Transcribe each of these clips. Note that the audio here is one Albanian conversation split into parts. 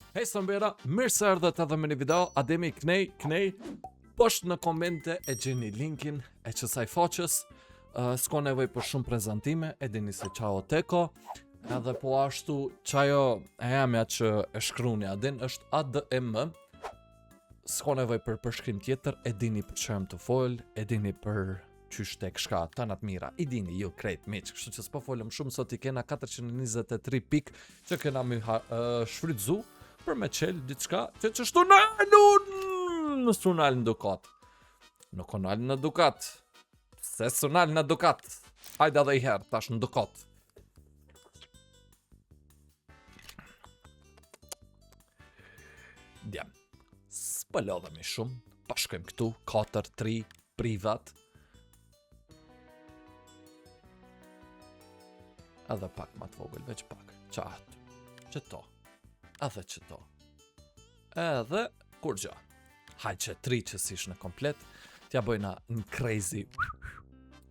Hej Sambera, mirë se erdhët edhe me një video. Ademi knej. Poshtë në komente e gjeni linkin e kësaj faqes. S'ka nevojë për shumë prezantime, e dini se çao teko. Edhe po ashtu çajo e jamja që e shkruni adin është ADM. S'ka nevojë për përshkrim tjetër, e dini për çfarë të fol, e dini për qysh tek shka tanat mira, i dini ju krejt miq, kështu që s'po folëm shumë, sot i kena 423 pikë që kena mi shfrytzu për me qel diçka që sunal në dukat. Nuk onal në dukat. Se sunal në dukat. Hajde edhe i herë, tash në dukat. Djem, s'po lodhemi shumë, pashkojmë këtu, 4-3 privat. Edhe pak ma të vogël, veç pak. Qëto. Edhe qëto. Edhe kur gja. Hajde që 3 që sish në komplet. Tja bojna në crazy.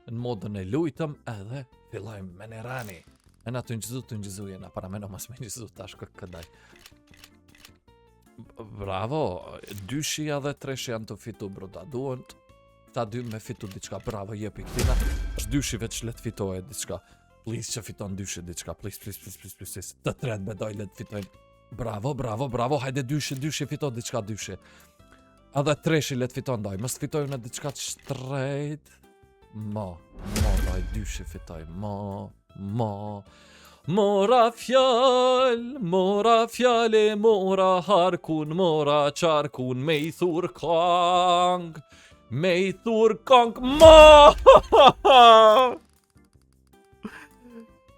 Në modën e lujtëm edhe fillojmë me në rani. E na të njëzu jena, para me në mas me njëzu tash këdaj. Bravo, 2 edhe 3 janë të fitu broda. Duhen ta 2 me fitu diçka. Bravo, jepi këtina. 2 veç let fitohet diçka. Please që fiton 2 diçka, please. Të 3 me doj let fitojnë. Bravo, hajde 2 fiton diçka 2. Edhe 3 let fiton doj, mës fitojnë në diçka të shtrejt. Doj 2 fitoj, Mora fjall, mora harkun, mora qarkun, me i thur kong,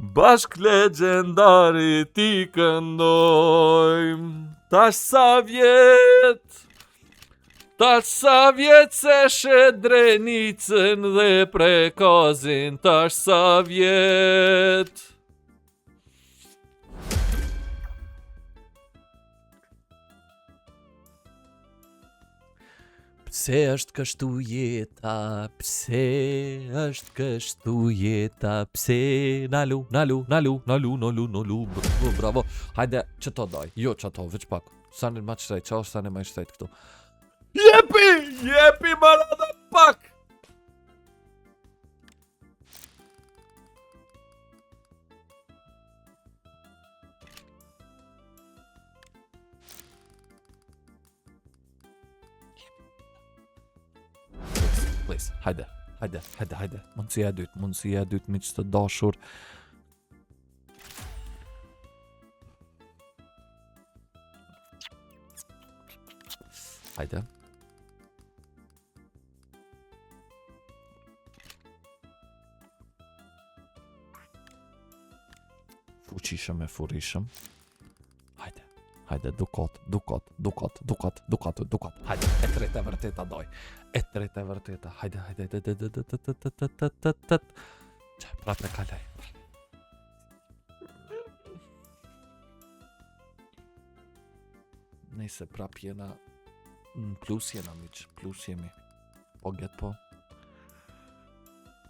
Bashk legendari ti këndojmë. Tash sa vjet se shedrenicën dhe prekozin. Tash sa vjet. Pse është kështu jeta, pse nalu, bravo, hajde, qëto daj, jo qëto, veç pak, sanin ma qëtejt, qa është sanin ma qëtejt këtu. Jepi, marada pak! Please, hajde. Mundësia e dytë, miq të dashur. Hajde. Fuqishëm e furishëm. Hajde, dukat. Hajde, e treta e vërteta doj. Hajde. Qaj, prap e kalaj. Nëjse prap jena në plus jena miq, plus jemi. Po get po.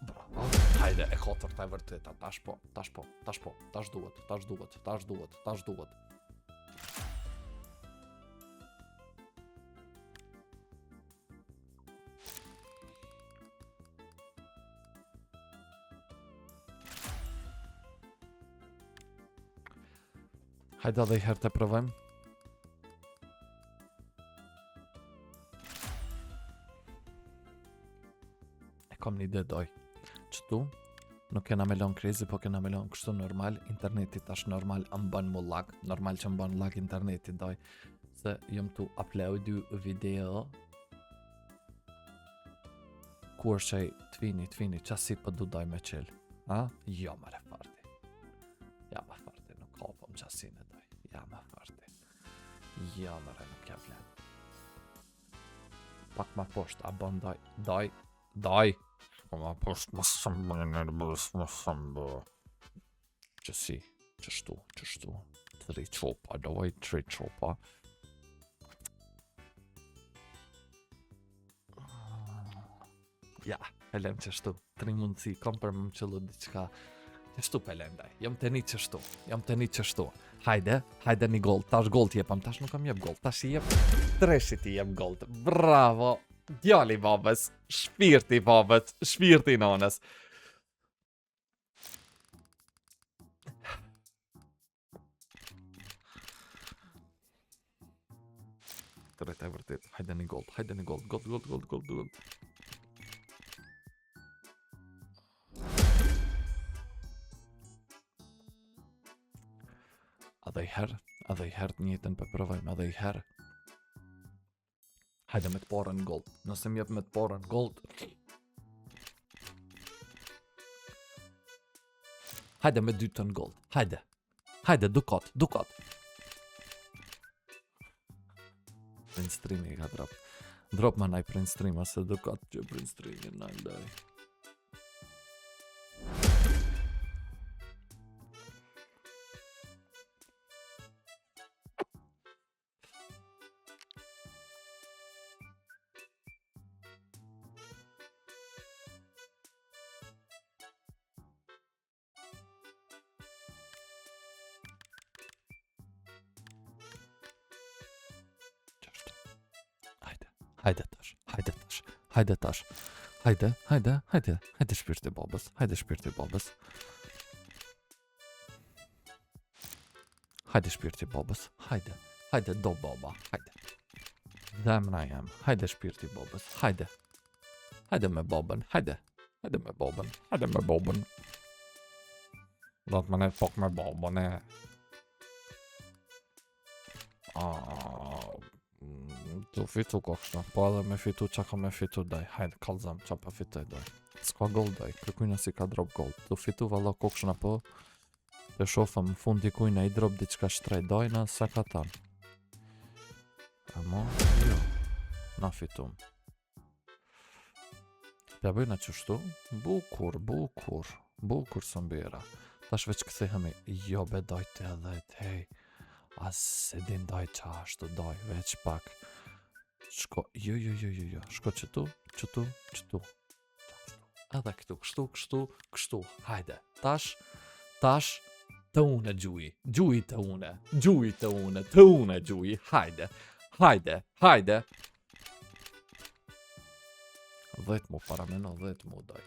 Bravo. Hajde, e 4 e vërteta, tash po. Tash duhet. Hajde edhe i herë të provojmë. E kom një ide doj. Qëtu, nuk kena me lon crazy, po kena me lon kështu normal. Interneti tash normal mbën mu lag. Normal që mbën lag interneti doj. Se jëm tu uploadu video. Ku është qaj tvini, qasi për du doj me qel. Ha? Jo mare farti. Nuk hapëm qasin e doj. Ja mëre, nuk ja vlen. Pak ma posht, a bon daj. Po ma posht, më sëmbë në nërbës, më sëmbë. Qështu. 3 qopa, doj 3 qopa. Ja, e lem qështu. 3 mundësi, kom për më qëllu diqka Shtu pelendaj, jam të një qështu. Hajde një gold, tash gold jepam, tash nuk kam jep gold, tash i jep treshit i jep gold. Bravo, djali babës, shpirti babës, shpirti nonës. Drejt e vërtet, hajde një gold, gold. Edhe i herë të njëjtën për provojmë, edhe i herë. Hajde me të parën gold, nëse më jep me të parën gold. Hajde me dytën gold, hajde, dukat. Print streami ka drop. Drop ma naj print stream, ose dukat që print streami naj ndaj. Hajde tash. Hajde shpirti babës. Hajde shpirti babës. Hajde do baba. Hajde. Zemra jam. Hajde shpirti babës. Hajde me babën. Hajde me babën. Do të më ne fok me babën, e. Tu fitu kokshta, po edhe me fitu qa ka me fitu daj. Hajde, kalzam, qa pa fitoj daj. S'ka gold daj, kërkujna si ka drop gold. Tu fitu valla kokshna po. Të shofëm fund dikujna i drop diçka shtrej dajna, sa ka tanë. Amo, jo. Na fitum. Pja bëjna qështu? Bukur së mbira. Tash veç këthehemi, jo be dajt edhe, hej. As se din daj qa ashtu, daj, veç pak. Shko, jo, shko qëtu. Edhe këtu, kështu, hajde. Tash, të une gjuji të une gjuji, hajde. 10 mu parameno, 10 mu daj.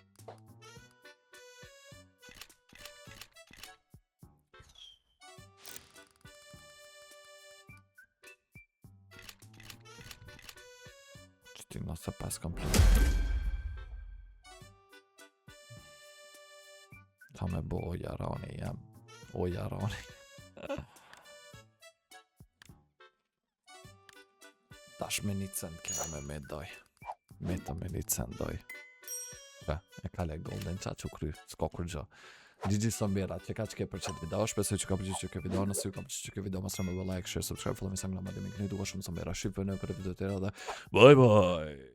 Nëse pas komplet. Ta me bo o jarani jam. Tash me një cent kena me doj. Meta me një cent doj. E kale golden qa që kry, s'ko kur gjo. GG Sombera, që ka që ke për qëtë video, shpesoj që ka përgjith që ke video, nëse ju ka përgjith që ke video, mësë me like, share, subscribe, follow me, se më nga madimi këni, duko shumë Sombera, shqipë në për video të tjera dhe bye bye!